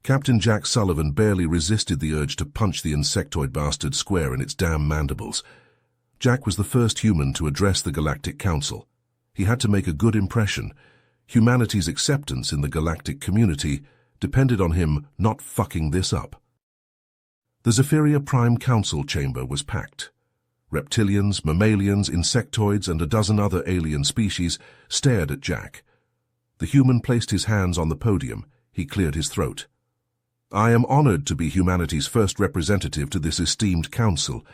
Captain Jack Sullivan barely resisted the urge to punch the insectoid bastard square in its damn mandibles. Jack was the first human to address the Galactic Council. He had to make a good impression. Humanity's acceptance in the galactic community depended on him not fucking this up. The Zephyria Prime Council chamber was packed. Reptilians, mammalians, insectoids, and a dozen other alien species stared at Jack. The human placed his hands on the podium. He cleared his throat. "I am honored to be humanity's first representative to this esteemed council.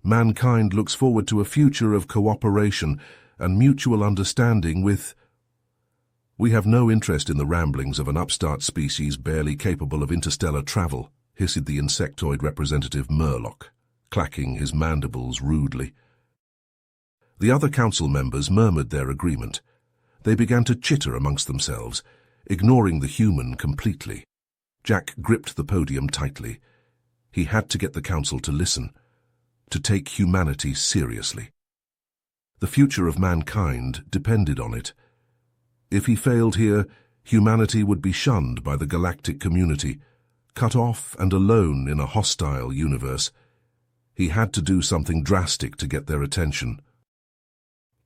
Mankind looks forward to a future of cooperation and mutual understanding with—" "We have no interest in the ramblings of an upstart species barely capable of interstellar travel," hissed the insectoid representative Murloc, clacking his mandibles rudely. The other council members murmured their agreement. They began to chitter amongst themselves, ignoring the human completely. Jack gripped the podium tightly. He had to get the council to listen, to take humanity seriously. The future of mankind depended on it. If he failed here, humanity would be shunned by the galactic community, cut off and alone in a hostile universe. He had to do something drastic to get their attention.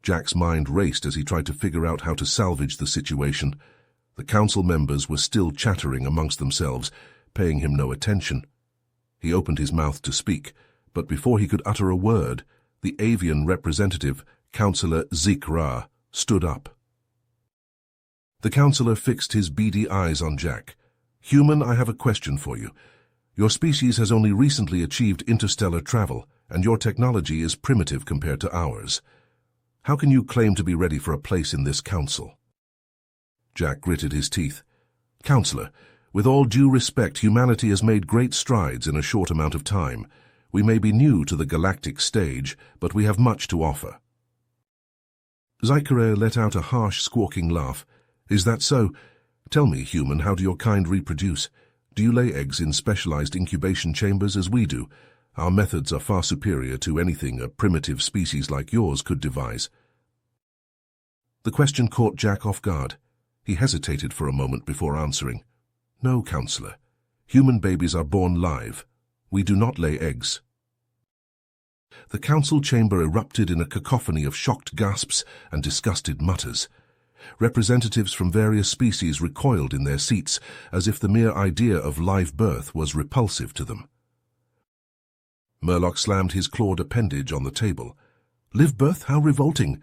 Jack's mind raced as he tried to figure out how to salvage the situation. The council members were still chattering amongst themselves, paying him no attention. He opened his mouth to speak, but before he could utter a word, the avian representative, Councillor Zik-Ra, stood up. The councillor fixed his beady eyes on Jack. "Human, I have a question for you. Your species has only recently achieved interstellar travel, and your technology is primitive compared to ours. How can you claim to be ready for a place in this council?" Jack gritted his teeth. "Councillor, with all due respect, humanity has made great strides in a short amount of time. We may be new to the galactic stage, but we have much to offer." Zik-Ra let out a harsh, squawking laugh. "Is that so? Tell me, human, how do your kind reproduce? Do you lay eggs in specialized incubation chambers as we do? Our methods are far superior to anything a primitive species like yours could devise." The question caught Jack off guard. He hesitated for a moment before answering. "No, Councillor. Human babies are born live. We do not lay eggs." The council chamber erupted in a cacophony of shocked gasps and disgusted mutters. Representatives from various species recoiled in their seats, as if the mere idea of live birth was repulsive to them. Murloc slammed his clawed appendage on the table. "Live birth? How revolting!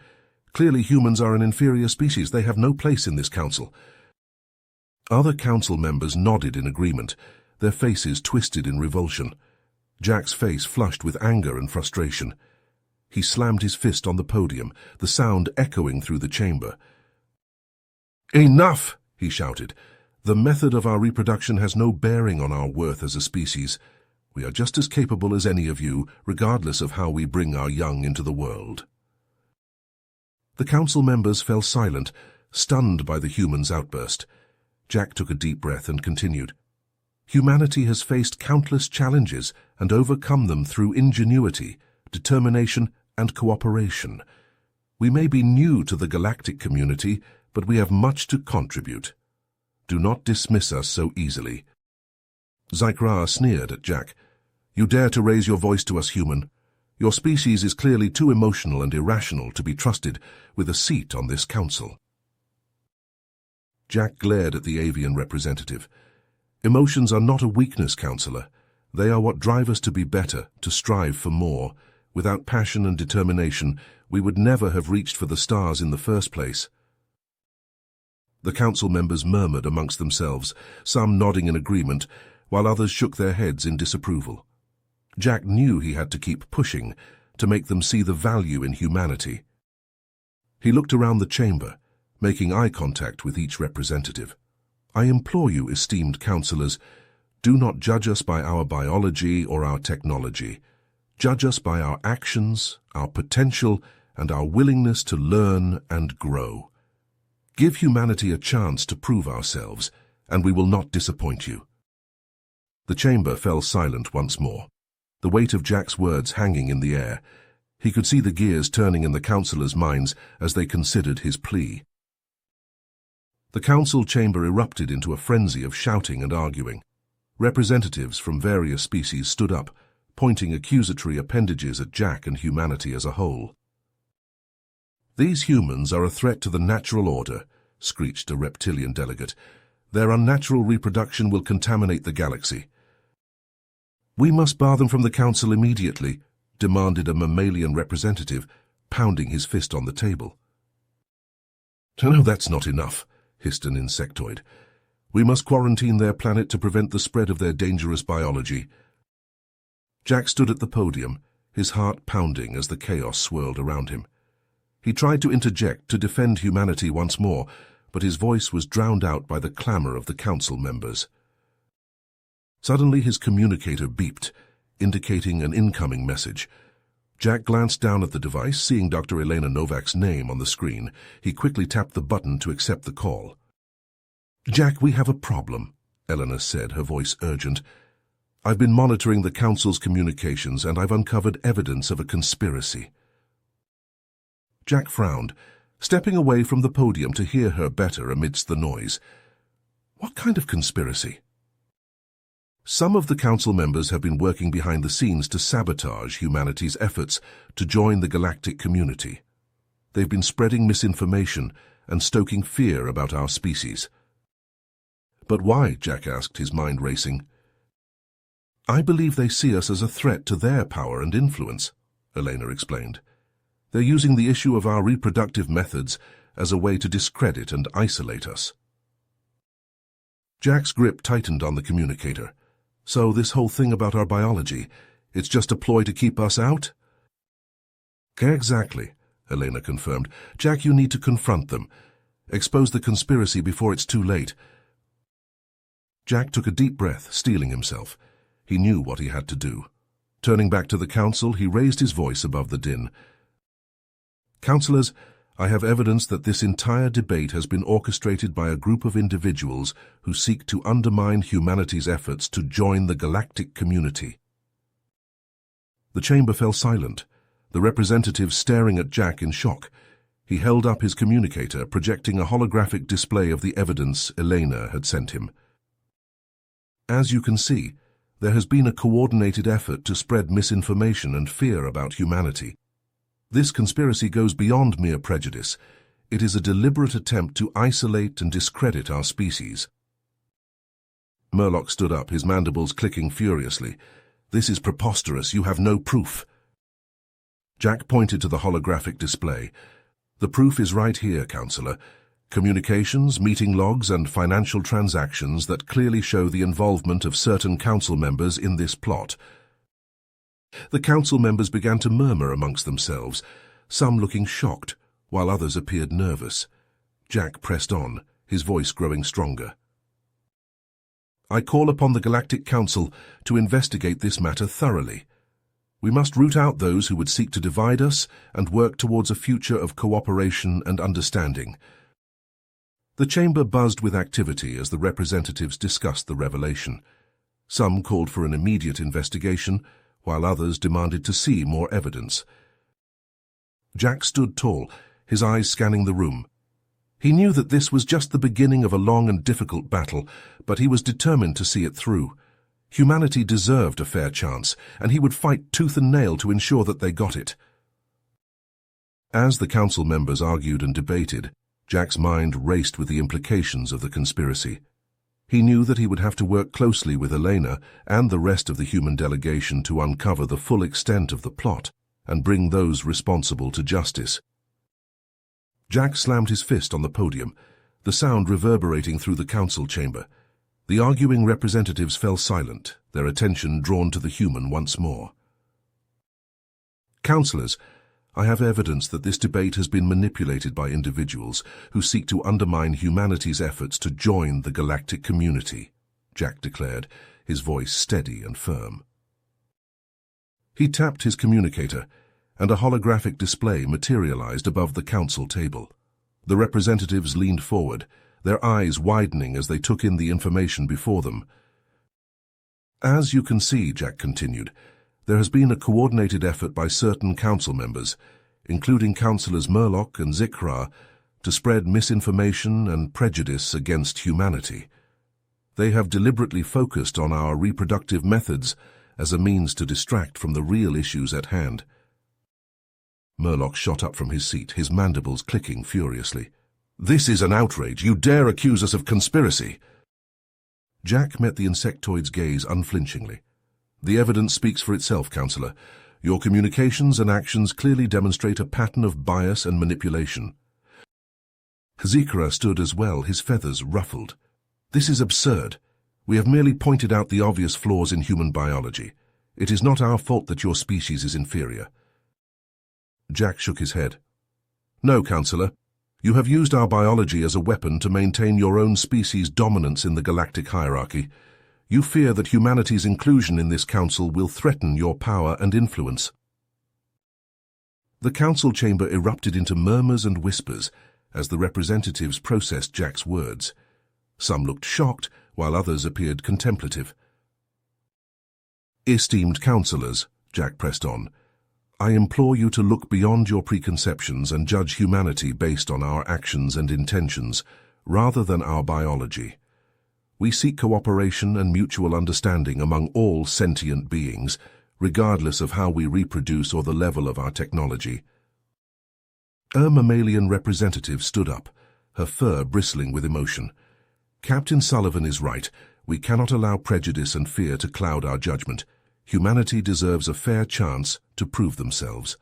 Clearly humans are an inferior species. They have no place in this council." Other council members nodded in agreement, their faces twisted in revulsion. Jack's face flushed with anger and frustration. He slammed his fist on the podium, the sound echoing through the chamber. "Enough!" he shouted. "The method of our reproduction has no bearing on our worth as a species. We are just as capable as any of you, regardless of how we bring our young into the world." The council members fell silent, stunned by the human's outburst. Jack took a deep breath and continued. "Humanity has faced countless challenges and overcome them through ingenuity, determination, and cooperation. We may be new to the galactic community, but we have much to contribute. Do not dismiss us so easily." Zik-Ra sneered at Jack. "You dare to raise your voice to us, human? Your species is clearly too emotional and irrational to be trusted with a seat on this council." Jack glared at the avian representative. "Emotions are not a weakness, Councillor. They are what drive us to be better, to strive for more. Without passion and determination, we would never have reached for the stars in the first place." The council members murmured amongst themselves, some nodding in agreement, while others shook their heads in disapproval. Jack knew he had to keep pushing to make them see the value in humanity. He looked around the chamber, making eye contact with each representative. "I implore you, esteemed councillors, do not judge us by our biology or our technology. Judge us by our actions, our potential, and our willingness to learn and grow. Give humanity a chance to prove ourselves, and we will not disappoint you." The chamber fell silent once more, the weight of Jack's words hanging in the air. He could see the gears turning in the councillors' minds as they considered his plea. The council chamber erupted into a frenzy of shouting and arguing. Representatives from various species stood up, pointing accusatory appendages at Jack and humanity as a whole. "These humans are a threat to the natural order," screeched a reptilian delegate. "Their unnatural reproduction will contaminate the galaxy." "We must bar them from the council immediately," demanded a mammalian representative, pounding his fist on the table. "No, that's not enough," hissed an insectoid. "We must quarantine their planet to prevent the spread of their dangerous biology." Jack stood at the podium, his heart pounding as the chaos swirled around him. He tried to interject to defend humanity once more, but his voice was drowned out by the clamor of the council members. Suddenly his communicator beeped, indicating an incoming message. Jack glanced down at the device, seeing Dr. Elena Novak's name on the screen. He quickly tapped the button to accept the call. "Jack, we have a problem," Elena said, her voice urgent. "I've been monitoring the council's communications, and I've uncovered evidence of a conspiracy." Jack frowned, stepping away from the podium to hear her better amidst the noise. "What kind of conspiracy?" "Some of the council members have been working behind the scenes to sabotage humanity's efforts to join the galactic community. They've been spreading misinformation and stoking fear about our species." "But why?" Jack asked, his mind racing. "I believe they see us as a threat to their power and influence," Elena explained. "They're using the issue of our reproductive methods as a way to discredit and isolate us." Jack's grip tightened on the communicator. "So this whole thing about our biology, it's just a ploy to keep us out?" "Exactly," Elena confirmed. "Jack, you need to confront them. Expose the conspiracy before it's too late." Jack took a deep breath, steeling himself. He knew what he had to do. Turning back to the council, he raised his voice above the din. "Councillors, I have evidence that this entire debate has been orchestrated by a group of individuals who seek to undermine humanity's efforts to join the galactic community." The chamber fell silent, the representative staring at Jack in shock. He held up his communicator, projecting a holographic display of the evidence Elena had sent him. "As you can see, there has been a coordinated effort to spread misinformation and fear about humanity. This conspiracy goes beyond mere prejudice. It is a deliberate attempt to isolate and discredit our species." Murloc stood up, his mandibles clicking furiously. "This is preposterous. You have no proof." Jack pointed to the holographic display. "The proof is right here, Councillor. Communications, meeting logs, and financial transactions that clearly show the involvement of certain council members in this plot." The council members began to murmur amongst themselves, some looking shocked, while others appeared nervous. Jack pressed on, his voice growing stronger. "I call upon the Galactic Council to investigate this matter thoroughly. We must root out those who would seek to divide us and work towards a future of cooperation and understanding." The chamber buzzed with activity as the representatives discussed the revelation. Some called for an immediate investigation, while others demanded to see more evidence. Jack stood tall, his eyes scanning the room. He knew that this was just the beginning of a long and difficult battle, but he was determined to see it through. Humanity deserved a fair chance, and he would fight tooth and nail to ensure that they got it. As the council members argued and debated, Jack's mind raced with the implications of the conspiracy. He knew that he would have to work closely with Elena and the rest of the human delegation to uncover the full extent of the plot and bring those responsible to justice. Jack slammed his fist on the podium, the sound reverberating through the council chamber. The arguing representatives fell silent, their attention drawn to the human once more. "Councillors, I have evidence that this debate has been manipulated by individuals who seek to undermine humanity's efforts to join the galactic community," Jack declared, his voice steady and firm. He tapped his communicator, and a holographic display materialized above the council table. The representatives leaned forward, their eyes widening as they took in the information before them. "As you can see," Jack continued, "there has been a coordinated effort by certain council members, including Councillors Murloc and Zikra, to spread misinformation and prejudice against humanity. They have deliberately focused on our reproductive methods as a means to distract from the real issues at hand. Murloc shot up from his seat, his mandibles clicking furiously. This is an outrage. You dare accuse us of conspiracy? Jack met the insectoid's gaze unflinchingly. The evidence speaks for itself, Counselor. Your communications and actions clearly demonstrate a pattern of bias and manipulation. Zekra stood as well, his feathers ruffled. This is absurd. We have merely pointed out the obvious flaws in human biology. It is not our fault that your species is inferior. Jack shook his head. No, Counselor. You have used our biology as a weapon to maintain your own species' dominance in the galactic hierarchy. You fear that humanity's inclusion in this council will threaten your power and influence. The council chamber erupted into murmurs and whispers as the representatives processed Jack's words. Some looked shocked, while others appeared contemplative. Esteemed councillors, Jack pressed on, I implore you to look beyond your preconceptions and judge humanity based on our actions and intentions, rather than our biology. We seek cooperation and mutual understanding among all sentient beings, regardless of how we reproduce or the level of our technology. A mammalian representative stood up, her fur bristling with emotion. Captain Sullivan is right. We cannot allow prejudice and fear to cloud our judgment. Humanity deserves a fair chance to prove themselves.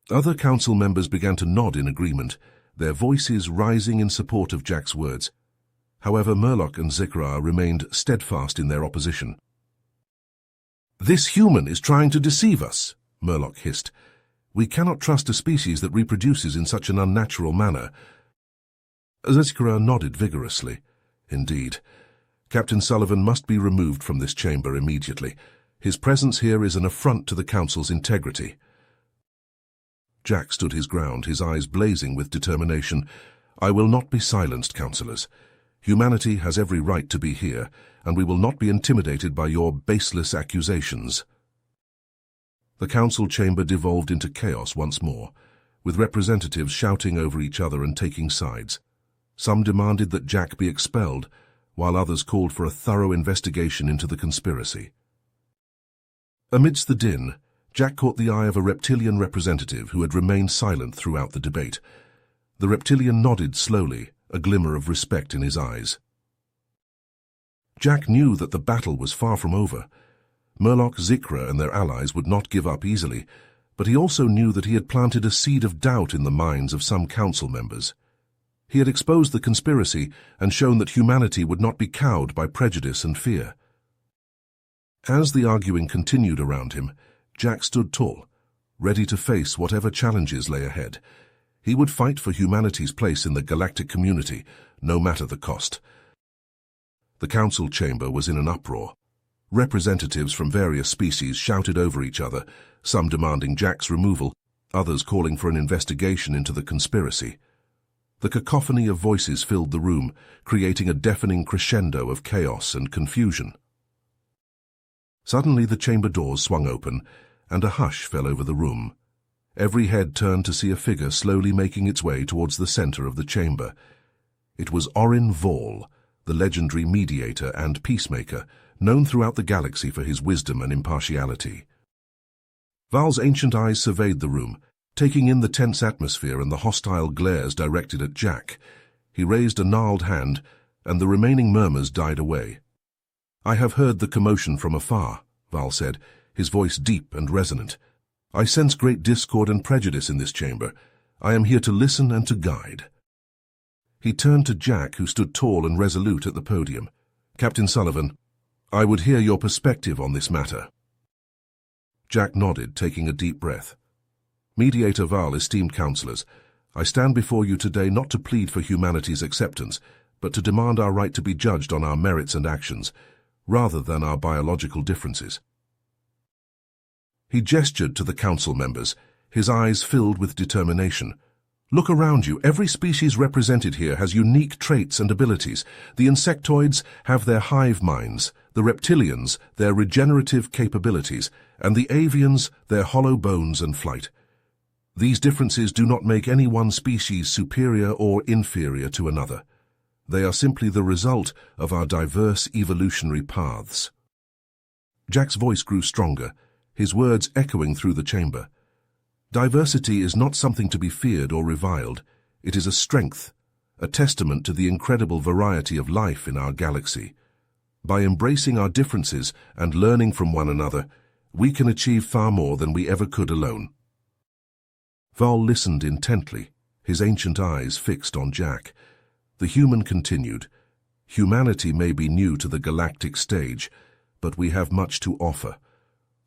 Other council members began to nod in agreement, their voices rising in support of Jack's words. However, Murloc and Zekra remained steadfast in their opposition. This human is trying to deceive us, Murloc hissed. We cannot trust a species that reproduces in such an unnatural manner. Zekra nodded vigorously. Indeed. Captain Sullivan must be removed from this chamber immediately. His presence here is an affront to the Council's integrity. Jack stood his ground, his eyes blazing with determination. I will not be silenced, councillors. Humanity has every right to be here, and we will not be intimidated by your baseless accusations. The council chamber devolved into chaos once more, with representatives shouting over each other and taking sides. Some demanded that Jack be expelled, while others called for a thorough investigation into the conspiracy. Amidst the din, Jack caught the eye of a reptilian representative who had remained silent throughout the debate. The reptilian nodded slowly, a glimmer of respect in his eyes. Jack knew that the battle was far from over. Murloc, Zekra, and their allies would not give up easily, but he also knew that he had planted a seed of doubt in the minds of some council members. He had exposed the conspiracy and shown that humanity would not be cowed by prejudice and fear. As the arguing continued around him, Jack stood tall, ready to face whatever challenges lay ahead. He would fight for humanity's place in the galactic community, no matter the cost. The council chamber was in an uproar. Representatives from various species shouted over each other, some demanding Jack's removal, others calling for an investigation into the conspiracy. The cacophony of voices filled the room, creating a deafening crescendo of chaos and confusion. Suddenly the chamber doors swung open, and a hush fell over the room. Every head turned to see a figure slowly making its way towards the center of the chamber. It was Orin Vall, the legendary mediator and peacemaker, known throughout the galaxy for his wisdom and impartiality. Val's ancient eyes surveyed the room, taking in the tense atmosphere and the hostile glares directed at Jack. He raised a gnarled hand, and the remaining murmurs died away. I have heard the commotion from afar, Val said, his voice deep and resonant. I sense great discord and prejudice in this chamber. I am here to listen and to guide. He turned to Jack, who stood tall and resolute at the podium. Captain Sullivan, I would hear your perspective on this matter. Jack nodded, taking a deep breath. Mediator Val, esteemed councillors, I stand before you today not to plead for humanity's acceptance, but to demand our right to be judged on our merits and actions, rather than our biological differences. He gestured to the council members, his eyes filled with determination. Look around you. Every species represented here has unique traits and abilities. The insectoids have their hive minds, the reptilians their regenerative capabilities, and the avians their hollow bones and flight. These differences do not make any one species superior or inferior to another. They are simply the result of our diverse evolutionary paths. Jack's voice grew stronger, his words echoing through the chamber. Diversity is not something to be feared or reviled. It is a strength, a testament to the incredible variety of life in our galaxy. By embracing our differences and learning from one another, we can achieve far more than we ever could alone. Val listened intently, his ancient eyes fixed on Jack. The human continued, "Humanity may be new to the galactic stage, but we have much to offer.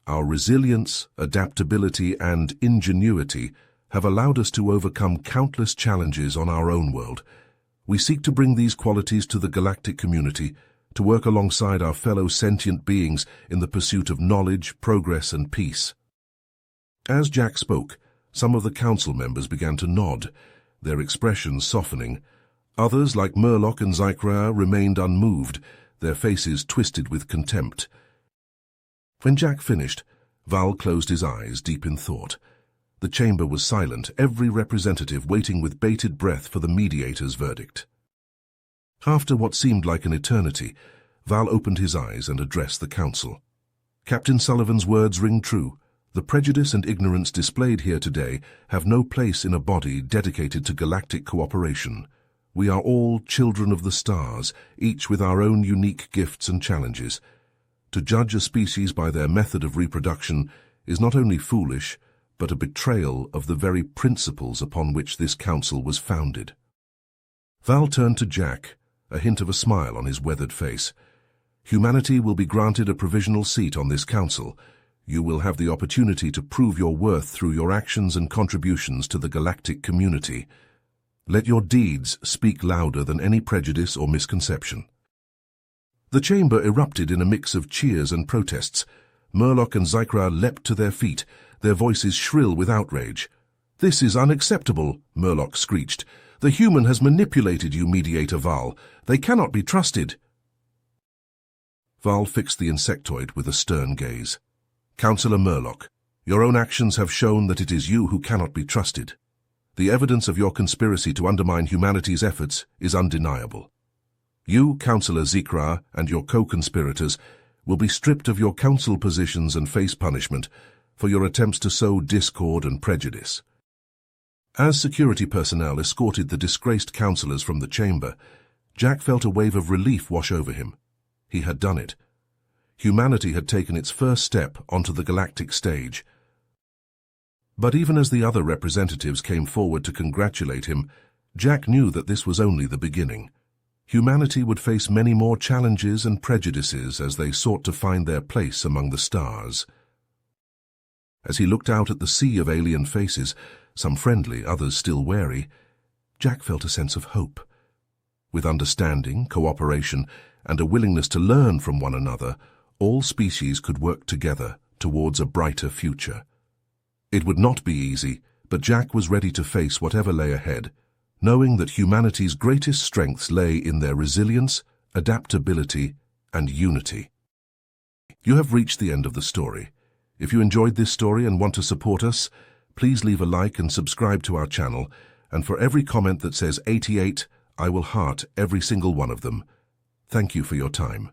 Our resilience, adaptability, and ingenuity have allowed us to overcome countless challenges on our own world. We seek to bring these qualities to the galactic community, to work alongside our fellow sentient beings in the pursuit of knowledge, progress, and peace." As Jack spoke, some of the council members began to nod, their expressions softening. Others, like Murloc and Zycra, remained unmoved, their faces twisted with contempt. When Jack finished, Val closed his eyes, deep in thought. The chamber was silent, every representative waiting with bated breath for the mediator's verdict. After what seemed like an eternity, Val opened his eyes and addressed the council. "Captain Sullivan's words ring true. The prejudice and ignorance displayed here today have no place in a body dedicated to galactic cooperation. We are all children of the stars, each with our own unique gifts and challenges. To judge a species by their method of reproduction is not only foolish, but a betrayal of the very principles upon which this council was founded." Val turned to Jack, a hint of a smile on his weathered face. "Humanity will be granted a provisional seat on this council. You will have the opportunity to prove your worth through your actions and contributions to the galactic community. Let your deeds speak louder than any prejudice or misconception." The chamber erupted in a mix of cheers and protests. Murloc and Zycra leapt to their feet, their voices shrill with outrage. "This is unacceptable," Murloc screeched. "The human has manipulated you, Mediator Val. They cannot be trusted." Val fixed the insectoid with a stern gaze. "Councillor Murloc, your own actions have shown that it is you who cannot be trusted. The evidence of your conspiracy to undermine humanity's efforts is undeniable. You, Councillor Zycra, and your co-conspirators will be stripped of your council positions and face punishment for your attempts to sow discord and prejudice." As security personnel escorted the disgraced councillors from the chamber, Jack felt a wave of relief wash over him. He had done it. Humanity had taken its first step onto the galactic stage. But even as the other representatives came forward to congratulate him, Jack knew that this was only the beginning. Humanity would face many more challenges and prejudices as they sought to find their place among the stars. As he looked out at the sea of alien faces, some friendly, others still wary, Jack felt a sense of hope. With understanding, cooperation, and a willingness to learn from one another, all species could work together towards a brighter future. It would not be easy, but Jack was ready to face whatever lay ahead, knowing that humanity's greatest strengths lay in their resilience, adaptability, and unity. You have reached the end of the story. If you enjoyed this story and want to support us, please leave a like and subscribe to our channel, and for every comment that says 88, I will heart every single one of them. Thank you for your time.